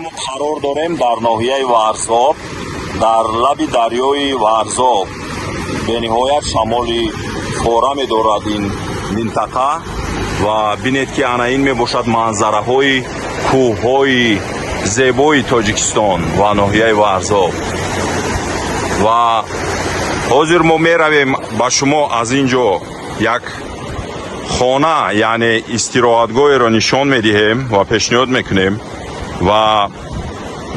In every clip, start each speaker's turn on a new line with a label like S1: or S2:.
S1: мо қарор дорем дар ноҳияи Варзоб, дар лаби дарёи Варзоб. бениҳоят шамоли фора медорад ин минтақа ва бинед ки ана ин мебошад манзараҳои кӯҳҳои зебои Тоҷикистон ва ноҳияи Варзоб. ва ҳозир мо меравем ба шумо аз ин ҷо як хона, яъне истироҳатгоҳеро нишон медиҳем ва пешниҳод мекунем ва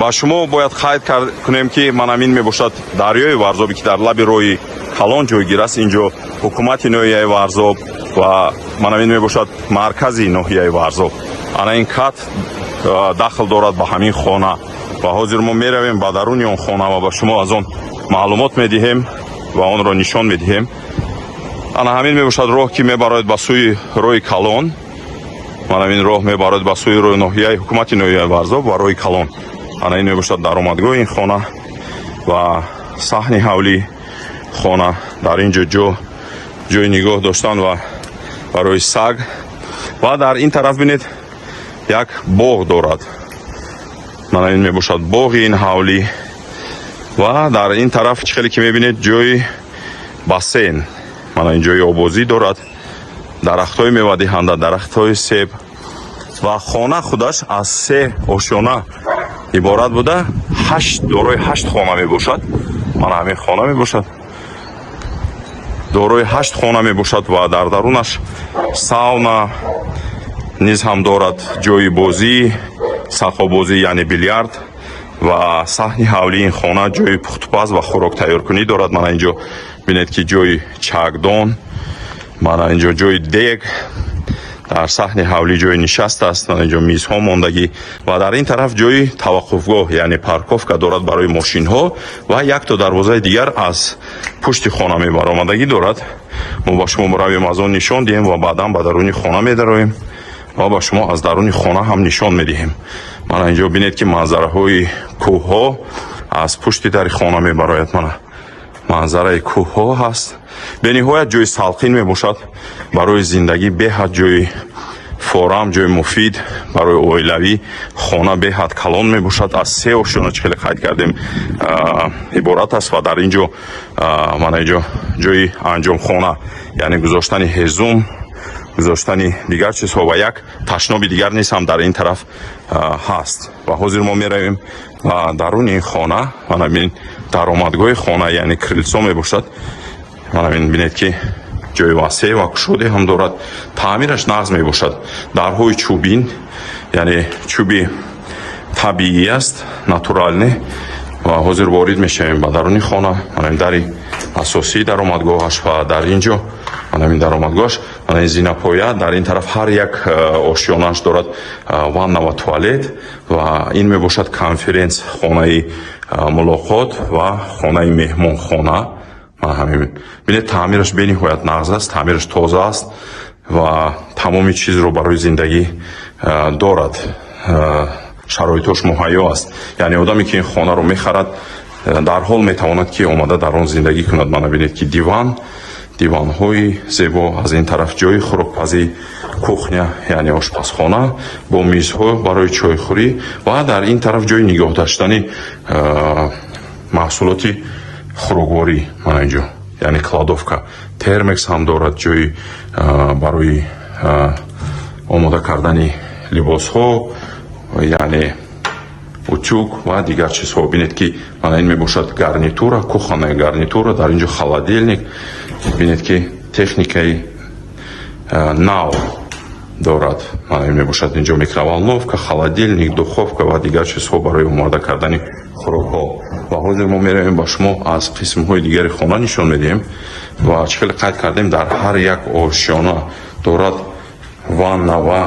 S1: ба шумо бояд қайд кунем ки манамин мебошад дарёи Варзоби ки дар лаби роҳи Калон ҷойгир аст. ин ҷо ҳукумати ноҳияи Варзоб ва манамин мебошад маркази ноҳияи Варзоб. ана ин кат дахл дорад ба ҳамин хона ва ҳозир мо меравем ба даруни он хона ва ба шумо аз он маълумот медиҳем ва онро нишон медиҳем. ана ҳамин мебошад роҳ ки мебарояд ба сӯи роҳи Калон. манамин роҳ мебарояд ба сӯи роҳи ноҳияи ҳукумати ноҳияи Варзоб ва роҳи Калон. ана ин мебошад даромадгоҳи ин хона ва саҳни ҳавлии хона. дар ин ҷо ҷои нигоҳ доштан ва барои саг. ва дар ин тараф бинед як боғ дорад. мана ин мебошад боғи ин ҳавлӣ. ва дар ин тараф чӣ хеле ки мебинед ҷои бассейн. мана ин ҷои обозӣ дорад. дарахтҳои мевадиҳанда, дарахтҳои себ. ва хона худаш аз 3 ошёна иборат буда дорои 8 хона мебошад. мана ҳамин хона мебошад. дорои 8 хона мебошад ва дар дарунаш сауна низ ҳам дорад, ҷои бозӣ, сахобозӣ яъне билярд ва саҳни ҳавлии ин хона ҷои пухтупаз ва хӯрок тайёркунӣ дорад. мана ин ҷо бинед ки ҷои чакдон, мана ин ҷо ҷои дег, дар саҳни ҳавлӣ ҷои нишаст аст. мана ин ҷо мизҳо мондагӣ ва дар ин тараф ҷои таваққуфгоҳ яъне парковка дорад барои мошинҳо ва якто дарвозаи дигар аз пушти хона мебаромадагӣ дорад. мо ба шумо равем аз он нишон диҳем ва баъдан ба даруни хона медароем ва ба шумо аз даруни хона ҳам нишон медиҳем. мана ин ҷо бинед ки манзараҳои кӯҳҳо аз пушти дари хона мебарояд. мана манзараи кӯҳҳо ҳаст. бениҳоят ҷои салқин мебошад барои зиндагӣ, беҳад ҷои форам, ҷои муфид барои оилавӣ. хона беҳад калон мебошад. аз 3 ошёна чӣ хеле қайд кардем иборат аст ва дар ин ҷо мана ин ҷо ҷои анҷомхона яъне гузоштани ҳезум, гузоштани дигар чизҳо ва як ташноби дигар низ ҳам дар ин тараф ҳаст. ва ҳозир мо меравем ба даруни ин хона. мана бинед даромадгоҳи хона яъне крилсо мебошад. мана бинед ки ҷои васеъ ва кушоде ҳам дорад. таъмираш нағз мебошад. дарҳои чӯбин яъне чӯби табиӣ аст, натуралне. ва ҳозир ворид мешавем ба даруни хона. мана дари асосии даромадгоҳаш ва дар ин ҷо мана ин даромадгоҳаш, мана ин зинапоя. дар ин тараф ҳар як ошёнааш дорад ванна ва туалет ва ин мебошад конференс хонаи мулоқот ва хонаи меҳмонхона. бинед таъмираш бениҳоят нағз аст, таъмираш тоза аст ва тамоми чизро барои зиндагӣ дорад. шароитош муҳайё аст. яъне одаме ки ин хонаро мехарад дарҳол метавонад ки омада дар он зиндагӣ кунад. мана бинед ки диванҳои зебо, аз ин тараф ҷои хӯрокпазӣ, кухня яъне ошпазхона бо мизҳо барои чойхӯрӣ ва дар ин тараф ҷои нигоҳ доштани маҳсулоти хӯрокворӣ. мана ин ҷо яъне кладовка, термекс ҳам дорад, ҷои барои омода кардани либосҳо яъне утюг ва дигар чизҳо. бинед ки мана ин мебошад гарнитура, кухонная гарнитура, дар ин ҷо холодильник. бинед ки техникаи нав дорад. мана ин мебошад ин ҷо микроволновка, холодильник, духовка ва дигар чизҳо барои омода кардани хӯрокҳо. ва ҳозир мо меравем ба шумо аз қисмҳои дигари хона нишон медиҳем ва чӣ хеле қайд кардем дар ҳар як ошёна дорад ванна ва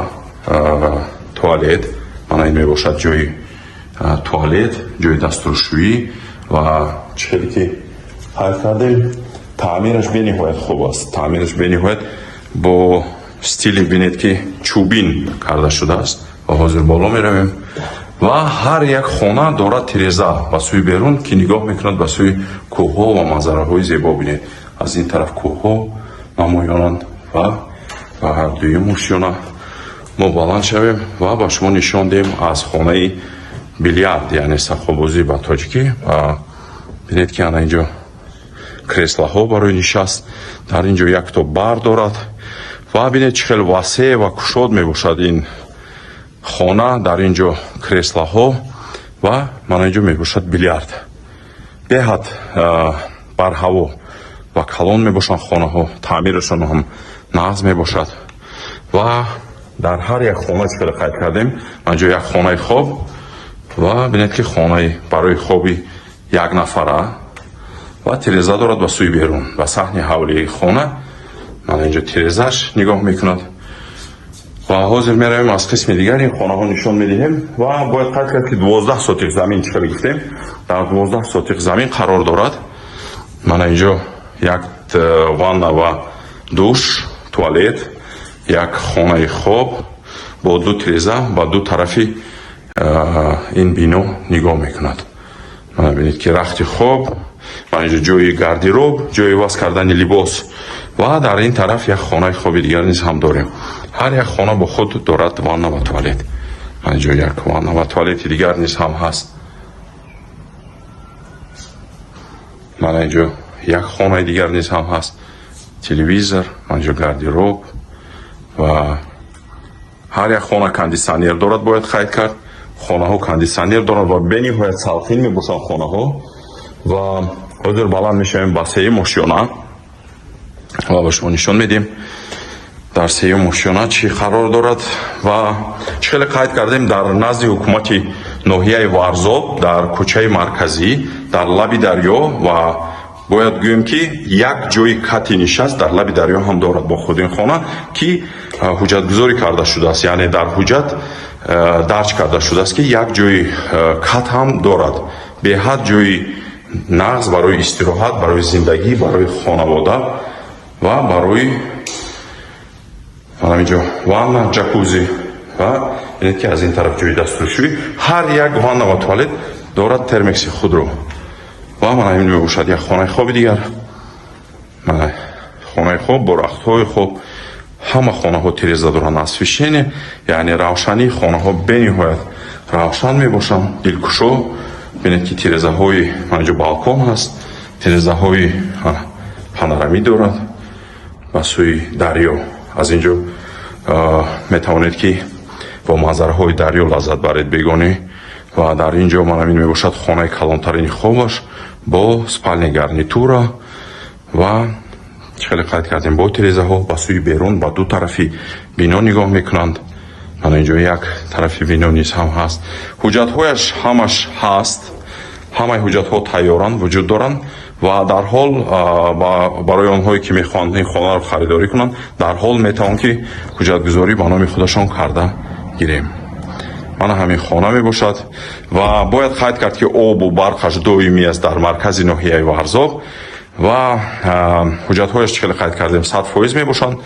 S1: туалет. мана ин мебошад ҷои туалет, ҷои дастуршӯӣ ва чӣ хеле ки қайд кардем таъмираш бениҳоят хуб аст. таъмираш бениҳоят бо стили бинед ки чӯбин карда шудааст. ва ҳозир боло меравем ва ҳар як хона дорад тиреза ба сӯи берун ки нигоҳ мекунад ба сӯи кӯҳҳо ва манзараҳои зебо. бинед аз ин тараф кӯҳҳо намоёнанд ва ба ҳар дуюм ошёна мо баланд шавем ва ба шумо нишон диҳем аз хонаи бильярд, яъне сахобозӣ ба тоҷикӣ. Ва бинед ки ана инҷо креслаҳо барои нишаст, дар инҷо як то бар дорад ва бинед чӣ хел васеъ ва кушод мебошад ин хона. Дар инҷо креслаҳо ва мана инҷо мебошад бильярд. беҳад барҳаво ва калон мебошанд хонаҳо, таъмирашон ҳам нағз мебошад. ва дар ҳар як хона чӣ хеле қайд кардем, инҷо як хонаи хоб ва бинед ки хонаи барои хоби як нафара ва тиреза дорад ба сӯи берун. ва саҳни ҳавлии хона мана инҷо тирезаш нигоҳ мекунад. ва ҳозир меравем аз қисми дигар ин хонаҳо нишон медиҳем. ва бояд қайд кард ки 12 сотиқ замин чӣ хеле гуфтем, дар 12 сотиқ замин қарор дорад. мана инҷо як ванна ва душ, туалет, як хонаи хоб бо 2 тиреза ба 2 тарафи ин бино нигоҳ мекунад. мана бинед ки рахти хоб, мана инҷо ҷои гардероб, ҷои вас кардани либос ва дар ин тараф як хонаи хоби дигар низ ҳам дорем. ҳар як хона бо худ дорад ванна ва туалет. мана инҷо як ванна ва туалети дигар низ ҳам ҳаст. мана инҷо як хонаи дигар низ ҳам ҳаст, телевизор, мана инҷо гардероб ва ҳар як хона кондисионер дорад. бояд қайд кард, хонаҳо кондисионер дорад ва бениҳоят салқин мебошанд хонаҳо. ва ҳозир баланд мешавем ба сеюм ошёна ва ба шумо нишон медиҳем дар сеюм ошёна чӣ қарор дорад. ва чӣ хеле қайд кардем, дар назди ҳукумати ноҳияи Варзоб дар кӯчаи марказӣ дар лаби дарё. ва бояд гӯем ки як ҷои кати нишаст дар лаби дарё ҳам дорад бо худ ин хона, ки ҳуҷҷатгузорӣ карда шудааст, яъне дар ҳуҷҷат дарҷ карда шудааст ки як ҷои кат ҳам дорад. беҳад ҷои нағз барои истироҳат, барои зиндагӣ, барои хонавода ва барои ҳаминҷо ванна, ҷакузи ва бинед ки аз ин тараф ҷои дастфурӯшӣ. ҳар як ванна ва туалет дорад термекси худро. ва мана ин мебошад як хонаи хоби дигар. мана хонаи хоб бо рахтҳои хоб. ҳама хонаҳо тиреза доранд. освещение, яъне равшании хонаҳо бениҳоят равшан мебошанд, дилкушо. бинед ки тирезаҳои мана инҷо балкон ҳаст, тирезаҳои панорамӣ дорад ба сӯи дарё. аз инҷо метавонед ки бо манзараҳои дарё лаззат баред бегонӣ. ва дар инҷо мана ин мебошад хонаи калонтарини хобаш бо спальни гарнитура. ва чӣ хеле қайд кардем, бо тирезаҳо ба сӯи берун ба 2 тарафи бино нигоҳ мекунанд. мана инҷо як тарафи бино низ ҳам ҳаст. ҳуҷҷатҳояш ҳамаш ҳаст, ҳамаи ҳуҷҷатҳо тайёранд, вуҷуд доранд. ва дар ҳол барои онҳое ки мехоҳанд ин хонаро харидорӣ кунанд, дар ҳол метавон ки ҳуҷҷатгузорӣ ба номи худашон карда гирем. мана ҳамин хона мебошад. ва бояд қайд кард ки обу барқаш доимӣ аст дар маркази ноҳияи Варзоб. ва ҳуҷҷатҳояш чӣ хеле қайд кардем 100% мебошанд.